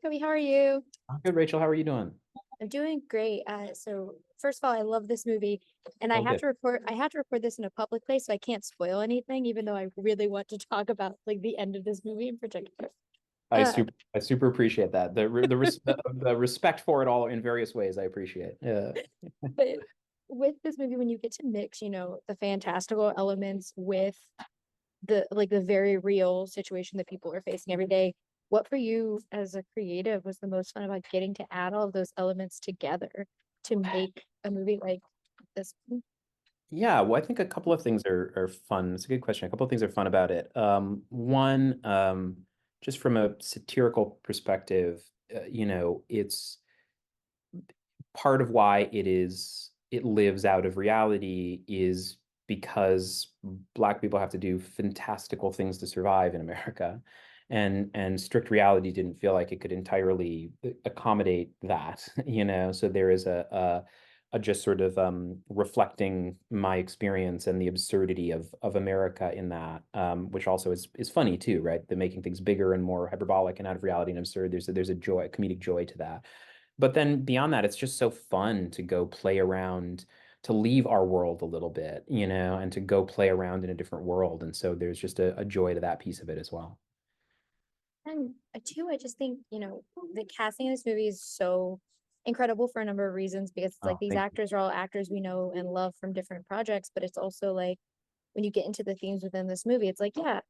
Kobi. How are you? I'm good, Rachel. How are you doing? I'm doing great. So first of all, I love this movie, and I Oh, have good. to record. I have to record this in a public place, so I can't spoil anything, even though I really want to talk about like the end of this movie in particular. Uh, I super appreciate that. The respect for it all in various ways. I appreciate. Yeah. but with this movie, when you get to mix, the fantastical elements with the very real situation that people are facing every day, what for you as a creative was the most fun about getting to add all of those elements together to make a movie like this? Yeah, well, I think a couple of things are fun. It's a good question. A couple of things are fun about it. One, just from a satirical perspective, it's part of why it lives out of reality is because Black people have to do fantastical things to survive in America. And strict reality didn't feel like it could entirely accommodate that, So there is a just sort of reflecting my experience and the absurdity of America in that, which also is funny too, right? The making things bigger and more hyperbolic and out of reality and absurd. There's a joy, a comedic joy to that. But then beyond that, it's just so fun to go play around, to leave our world a little bit, and to go play around in a different world. And so there's just a joy to that piece of it as well. And two, I just think, the casting in this movie is so incredible for a number of reasons because it's like Oh, these thank you. actors are all actors we know and love from different projects, but it's also like when you get into the themes within this movie, it's like, yeah,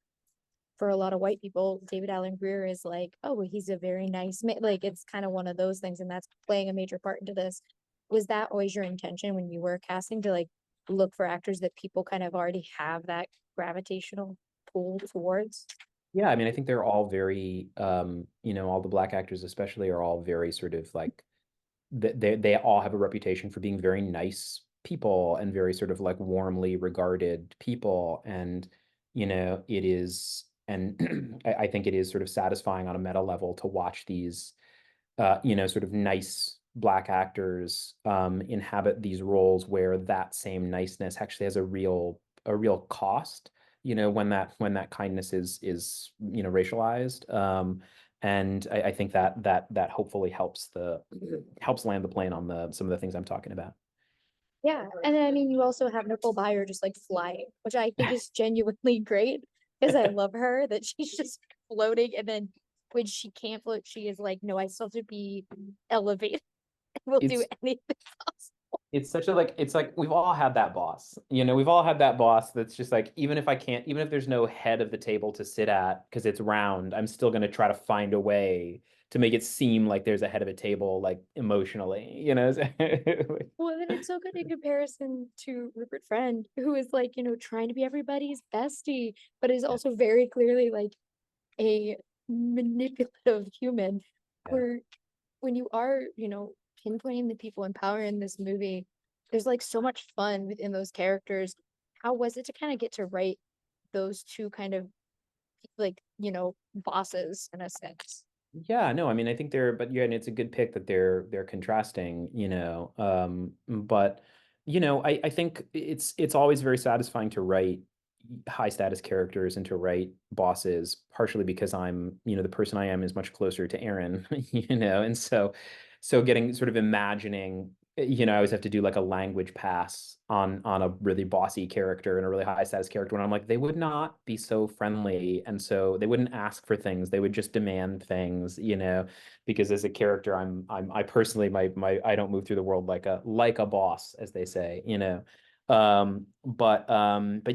for a lot of white people, David Allen Greer is like, oh, he's a very nice man. Like it's kind of one of those things, and that's playing a major part into this. Was that always your intention when you were casting to like look for actors that people kind of already have that gravitational pull towards? Yeah, I mean, I think they're all very, all the Black actors especially are all very sort of like they all have a reputation for being very nice people and very sort of like warmly regarded people. And, it is, and I think it is sort of satisfying on a meta level to watch these, sort of nice Black actors inhabit these roles where that same niceness actually has a real cost, when that kindness is racialized. And I think that hopefully helps land the plane on the some of the things I'm talking about. Yeah. And then I mean you also have Nicole Byer just like flying, which I think is genuinely great because I love her that she's just floating and then when she can't float, she is like, no, I still have to be elevated. Will do It's anything else. it's like we've all had that boss. We've all had that boss that's just like, even if there's no head of the table to sit at because it's round, I'm still gonna try to find a way to make it seem like there's a head of a table, like emotionally. Well, then it's so good in comparison to Rupert Friend, who is like, trying to be everybody's bestie, but is Yeah, also very clearly like a manipulative human. yeah. Where when you are, pinpointing the people in power in this movie, there's like so much fun within those characters. How was it to kind of get to write those two kind of like, bosses in a sense? Yeah, no, I mean, I think but yeah, and it's a good pick that they're contrasting, but I think it's always very satisfying to write high status characters and to write bosses, partially because the person I am is much closer to Aaron, and so getting sort of imagining, I always have to do like a language pass on a really bossy character and a really high status character when I'm like, they would not be so friendly, and so they wouldn't ask for things, they would just demand things, because as a character, I personally, my I don't move through the world like a boss, as they say, but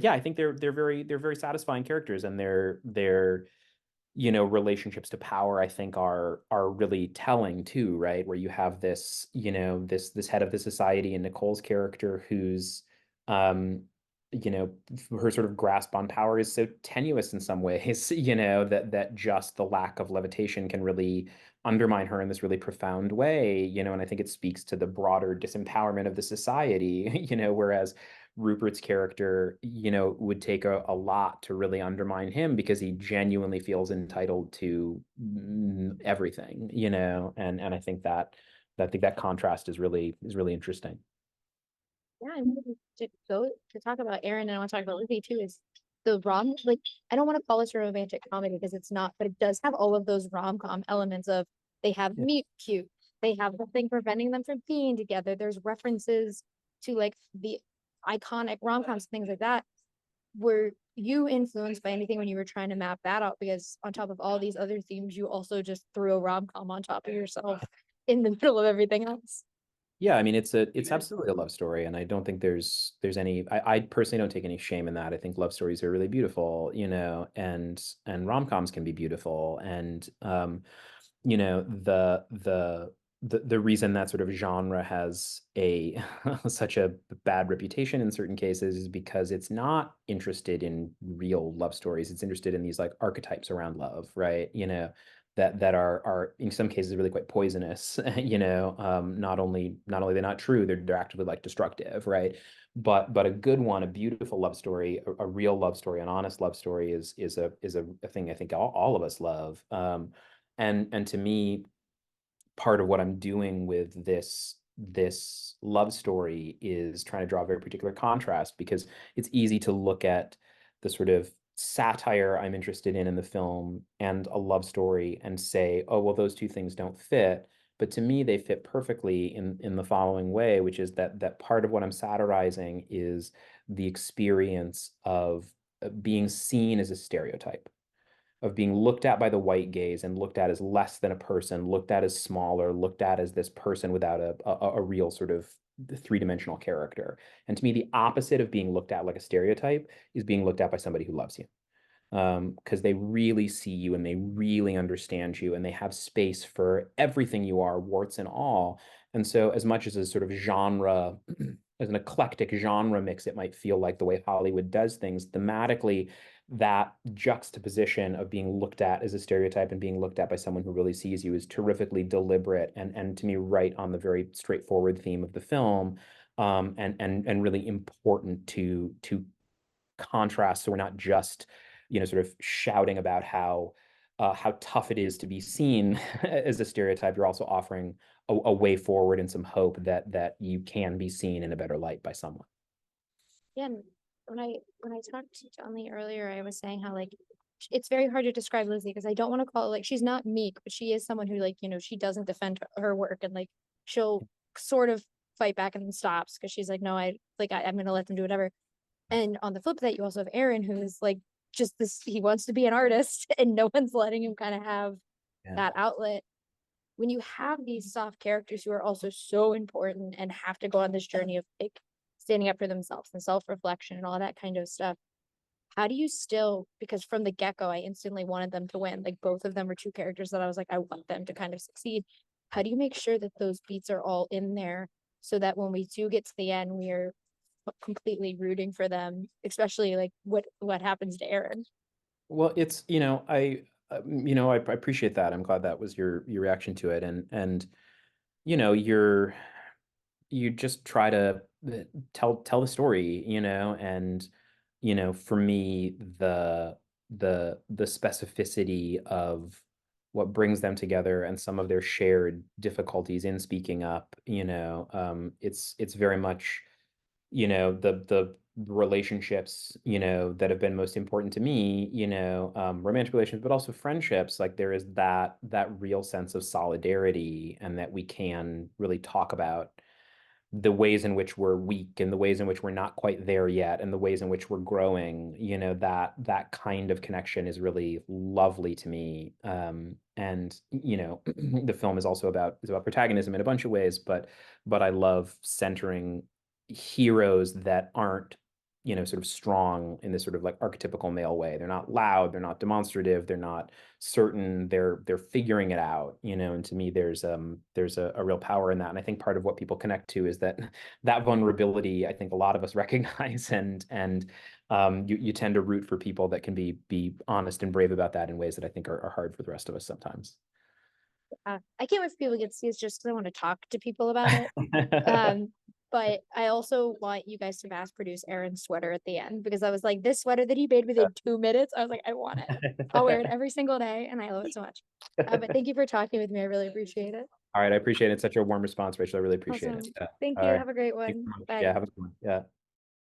yeah, I think they're very satisfying characters, and they're relationships to power, I think, are really telling too, right? Where you have this head of the society and Nicole's character who's um her sort of grasp on power is so tenuous in some ways, that just the lack of levitation can really undermine her in this really profound way, and I think it speaks to the broader disempowerment of the society, whereas Rupert's character, would take a lot to really undermine him because he genuinely feels entitled to everything, and I think that contrast is really interesting. Yeah, I mean, to go to talk about Aaron and I want to talk about Lizzie too is the rom like I don't want to call this a romantic comedy because it's not, but it does have all of those rom-com elements of They have Yeah. meet cute. They have the thing preventing them from being together. There's references to like the iconic rom-coms, things like that. Were you influenced by anything when you were trying to map that out? Because on top of all these other themes, you also just threw a rom-com on top of yourself in the middle of everything else. Yeah, I mean it's absolutely a love story, and I don't think there's any I personally don't take any shame in that. I think love stories are really beautiful, and rom-coms can be beautiful. And the reason that sort of genre has a such a bad reputation in certain cases is because it's not interested in real love stories. It's interested in these like archetypes around love, right? That are in some cases really quite poisonous. Not only they're not true, they're actively like destructive, right? But a good one, a beautiful love story, a real love story, an honest love story is a thing I think all of us love. And to me, part of what I'm doing with this love story is trying to draw a very particular contrast, because it's easy to look at the sort of satire I'm interested in the film and a love story and say, oh, well, those two things don't fit. But to me, they fit perfectly in the following way, which is that part of what I'm satirizing is the experience of being seen as a stereotype, of being looked at by the white gaze and looked at as less than a person, looked at as smaller, looked at as this person without a real sort of three-dimensional character. And to me, the opposite of being looked at like a stereotype is being looked at by somebody who loves you, because they really see you and they really understand you and they have space for everything you are, warts and all. And so, as much as a sort of genre, as an eclectic genre mix, it might feel like the way Hollywood does things thematically, that juxtaposition of being looked at as a stereotype and being looked at by someone who really sees you is terrifically deliberate and to me right on the very straightforward theme of the film, and really important to contrast. So we're not just, sort of shouting about how tough it is to be seen as a stereotype. You're also offering a way forward and some hope that you can be seen in a better light by someone. Yeah, and when I talked to John Lee earlier, I was saying how like it's very hard to describe Lizzie because I don't want to call it like she's not meek, but she is someone who like, she doesn't defend her work and like she'll sort of fight back and then stops because she's like, no, I'm gonna let them do whatever. And on the flip of that, you also have Aaron, who is like just this, he wants to be an artist and no one's letting him kind of have Yeah. that outlet. When you have these soft characters who are also so important and have to go on this journey of like standing up for themselves and self-reflection and all that kind of stuff, how do you still, because from the get-go I instantly wanted them to win, like both of them were two characters that I was like, I want them to kind of succeed. How do you make sure that those beats are all in there so that when we do get to the end we are completely rooting for them, especially like what happens to Aaron? Well, it's, I appreciate that. I'm glad that was your reaction to it. And you know, you're you just try to tell the story, and for me, the specificity of what brings them together and some of their shared difficulties in speaking up, it's very much, the relationships, that have been most important to me, romantic relations, but also friendships. Like there is that real sense of solidarity, and that we can really talk about the ways in which we're weak and the ways in which we're not quite there yet and the ways in which we're growing. That kind of connection is really lovely to me. And the film is about protagonism in a bunch of ways, but I love centering heroes that aren't, sort of strong in this sort of like archetypical male way. They're not loud, they're not demonstrative, they're not certain, they're figuring it out, and to me there's a real power in that. And I think part of what people connect to is that vulnerability. I think a lot of us recognize, and you tend to root for people that can be honest and brave about that in ways that I think are hard for the rest of us sometimes. I can't wait for people to get to see this just because I want to talk to people about it. Um, but I also want you guys to mass produce Aaron's sweater at the end because I was like, this sweater that he made within 2 minutes, I was like, I want it. I'll wear it every single day and I love it so much. But thank you for talking with me. I really appreciate it. All right, I appreciate it. It's such a warm response, Rachel. I really appreciate Awesome. it. Yeah. Thank All you. right. Have a great Thanks one. so much. Bye. Yeah, have a good one. Yeah.